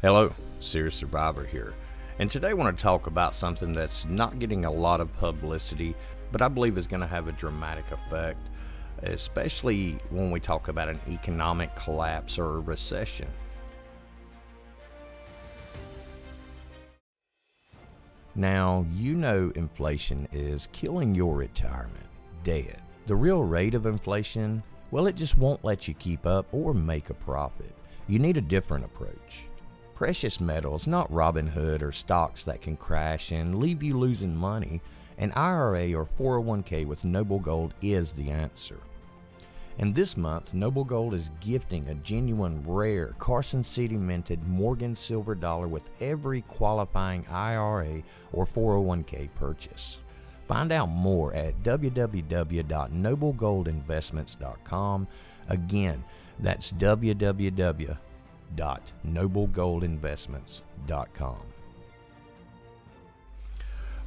Hello, Serious Survivor here, and today I want to talk about something that's not getting a lot of publicity, but I believe is going to have a dramatic effect, especially when we talk about an economic collapse or a recession. Now, you know inflation is killing your retirement dead. The real rate of inflation, well, it just won't let you keep up or make a profit. You need a different approach. Precious metals, not Robinhood or stocks that can crash and leave you losing money. An IRA or 401k with noblegold is the answer. And this month, noblegold is gifting a genuine, rare Carson City minted Morgan silver dollar with every qualifying IRA or 401k purchase. Find out more at www.noblegoldinvestments.com. Again, that's www.noblegoldinvestments.com.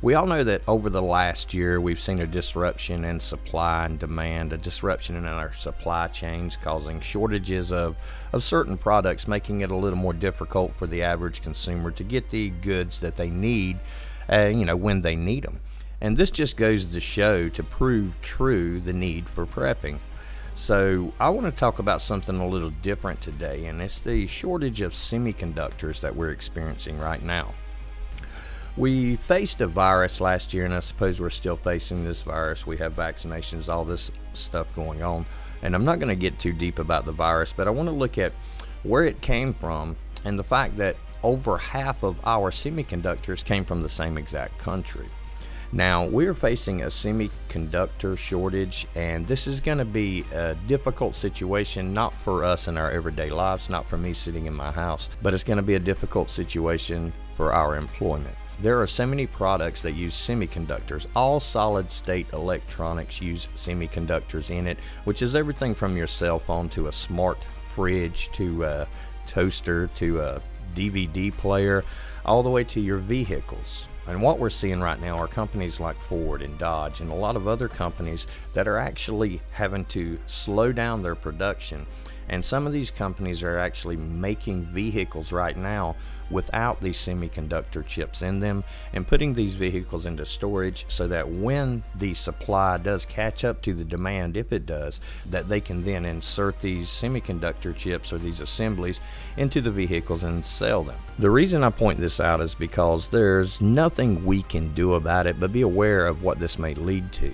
We all know that over the last year we've seen a disruption in supply and demand, a disruption in our supply chains causing shortages of certain products, making it a little more difficult for the average consumer to get the goods that they need, when they need them. And this just goes to show, to prove true, the need for prepping. So I want to talk about something a little different today, and it's the shortage of semiconductors that we're experiencing right now. We faced a virus last year, and I suppose we're still facing this virus. We have vaccinations, all this stuff going on, and I'm not going to get too deep about the virus, but I want to look at where it came from and the fact that over half of our semiconductors came from the same exact country. Now, we're facing a semiconductor shortage, and this is going to be a difficult situation, not for us in our everyday lives, not for me sitting in my house, but it's going to be a difficult situation for our employment. There are so many products that use semiconductors. All solid state electronics use semiconductors in it, which is everything from your cell phone to a smart fridge to a toaster to a DVD player, all the way to your vehicles. And what we're seeing right now are companies like Ford and Dodge and a lot of other companies that are actually having to slow down their production. And some of these companies are actually making vehicles right now without these semiconductor chips in them and putting these vehicles into storage so that when the supply does catch up to the demand, if it does, that they can then insert these semiconductor chips or these assemblies into the vehicles and sell them. The reason I point this out is because there's nothing we can do about it, but be aware of what this may lead to.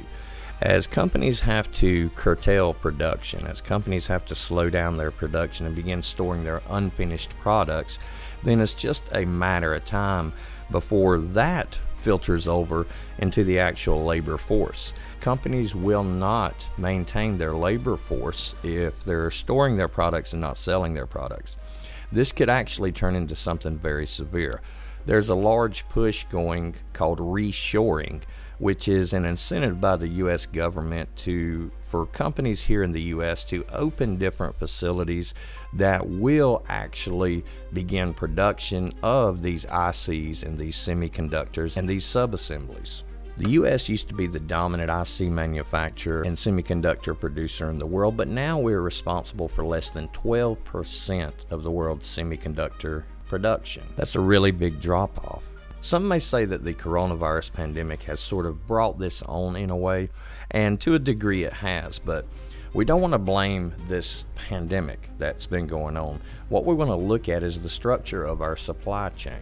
As companies have to curtail production, as companies have to slow down their production and begin storing their unfinished products, then it's just a matter of time before that filters over into the actual labor force. Companies will not maintain their labor force if they're storing their products and not selling their products. This could actually turn into something very severe. There's a large push going called reshoring, which is an incentive by the U.S. government for companies here in the U.S. to open different facilities that will actually begin production of these ICs and these semiconductors and these sub-assemblies. The U.S. used to be the dominant IC manufacturer and semiconductor producer in the world, but now we're responsible for less than 12% of the world's semiconductor production. That's a really big drop-off. Some may say that the coronavirus pandemic has sort of brought this on in a way, and to a degree it has, but we don't want to blame this pandemic that's been going on. What we want to look at is the structure of our supply chain.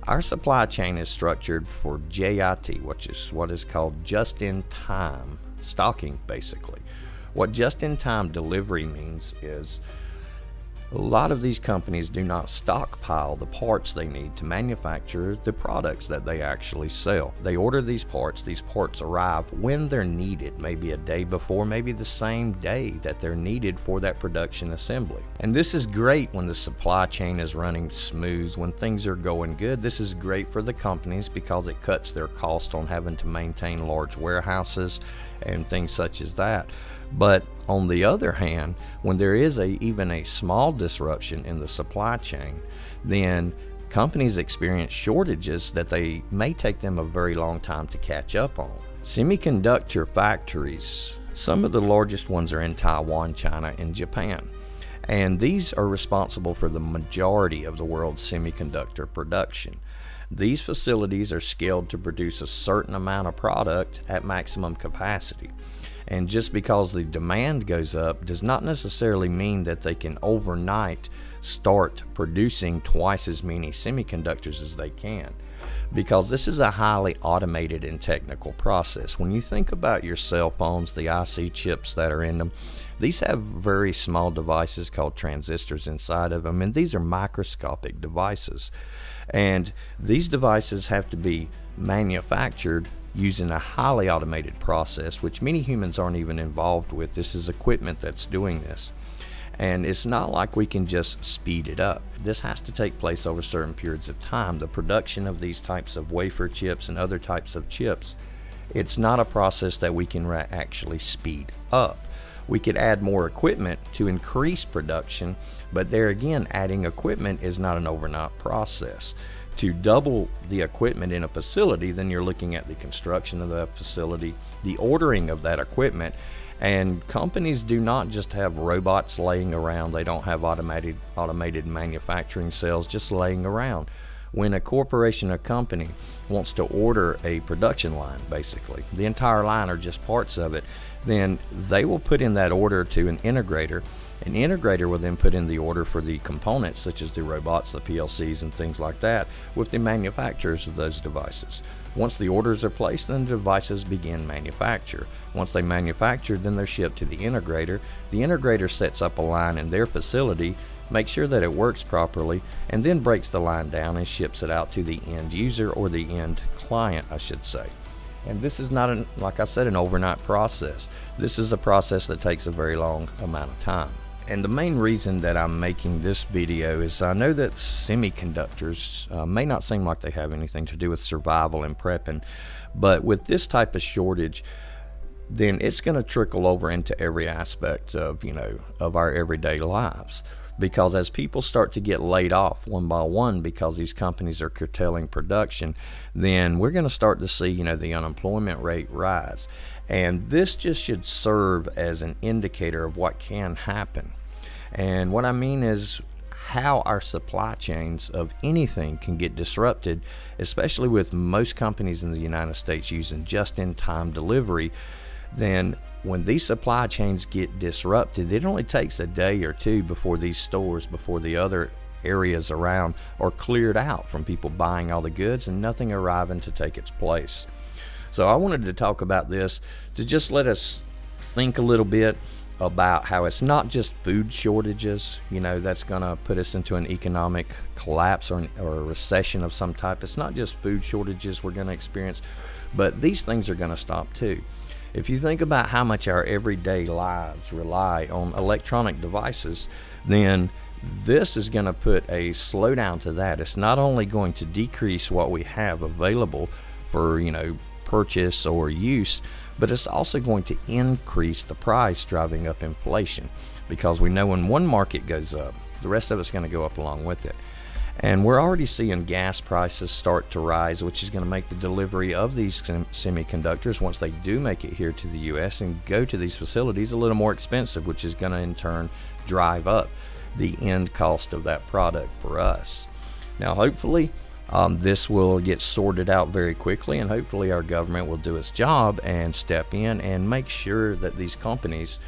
Our supply chain is structured for JIT, which is what is called just-in-time stocking, basically. What just-in-time delivery means is a lot of these companies do not stockpile the parts they need to manufacture the products that they actually sell. They order these parts arrive when they're needed, maybe a day before, maybe the same day that they're needed for that production assembly. And this is great when the supply chain is running smooth, when things are going good. This is great for the companies because it cuts their cost on having to maintain large warehouses and things such as that. But on the other hand, when there is even a small disruption in the supply chain, then companies experience shortages that they may take them a very long time to catch up on. Semiconductor factories, some of the largest ones are in Taiwan, China, and Japan. And these are responsible for the majority of the world's semiconductor production. These facilities are scaled to produce a certain amount of product at maximum capacity. And just because the demand goes up does not necessarily mean that they can overnight start producing twice as many semiconductors as they can, because this is a highly automated and technical process. When you think about your cell phones, the IC chips that are in them, these have very small devices called transistors inside of them, and these are microscopic devices. And these devices have to be manufactured using a highly automated process, which many humans aren't even involved with. This is equipment that's doing this. And it's not like we can just speed it up. This has to take place over certain periods of time. The production of these types of wafer chips and other types of chips, it's not a process that we can actually speed up. We could add more equipment to increase production, but there again, adding equipment is not an overnight process. To double the equipment in a facility, then you're looking at the construction of the facility, the ordering of that equipment. And companies do not just have robots laying around. They don't have automated manufacturing cells just laying around. When a corporation or company wants to order a production line, basically, the entire line or just parts of it, then they will put in that order to an integrator. An integrator will then put in the order for the components, such as the robots, the PLCs, and things like that, with the manufacturers of those devices. Once the orders are placed, then the devices begin manufacture. Once they manufacture, then they're shipped to the integrator. The integrator sets up a line in their facility, makes sure that it works properly, and then breaks the line down and ships it out to the end user, or the end client, I should say. And this is not, like I said, an overnight process. This is a process that takes a very long amount of time. And the main reason that I'm making this video is I know that semiconductors may not seem like they have anything to do with survival and prepping, but with this type of shortage, then it's going to trickle over into every aspect of, of our everyday lives. Because as people start to get laid off one by one because these companies are curtailing production, then we're going to start to see, the unemployment rate rise. And this just should serve as an indicator of what can happen. And what I mean is how our supply chains of anything can get disrupted, especially with most companies in the United States using just-in-time delivery. Then when these supply chains get disrupted, it only takes a day or two before these stores, before the other areas around are cleared out from people buying all the goods and nothing arriving to take its place. So I wanted to talk about this to just let us think a little bit about how it's not just food shortages, that's going to put us into an economic collapse or a recession of some type. It's not just food shortages we're going to experience, but these things are going to stop too. If you think about how much our everyday lives rely on electronic devices, then this is going to put a slowdown to that. It's not only going to decrease what we have available for, purchase or use, but it's also going to increase the price, driving up inflation, because we know when one market goes up, the rest of it's going to go up along with it. And we're already seeing gas prices start to rise, which is going to make the delivery of these semiconductors, once they do make it here to the US and go to these facilities, a little more expensive, which is going to in turn drive up the end cost of that product for us. Now hopefully this will get sorted out very quickly, and hopefully our government will do its job and step in and make sure that these companies,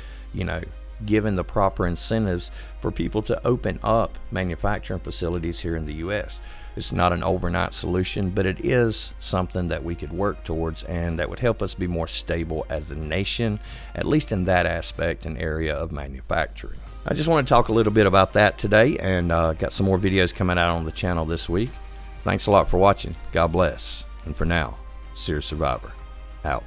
given the proper incentives for people to open up manufacturing facilities here in the US. It's not an overnight solution, but it is something that we could work towards, and that would help us be more stable as a nation, at least in that aspect and area of manufacturing. I just want to talk a little bit about that today, and got some more videos coming out on the channel this week. Thanks a lot for watching. God bless. And for now, Sears Survivor, out.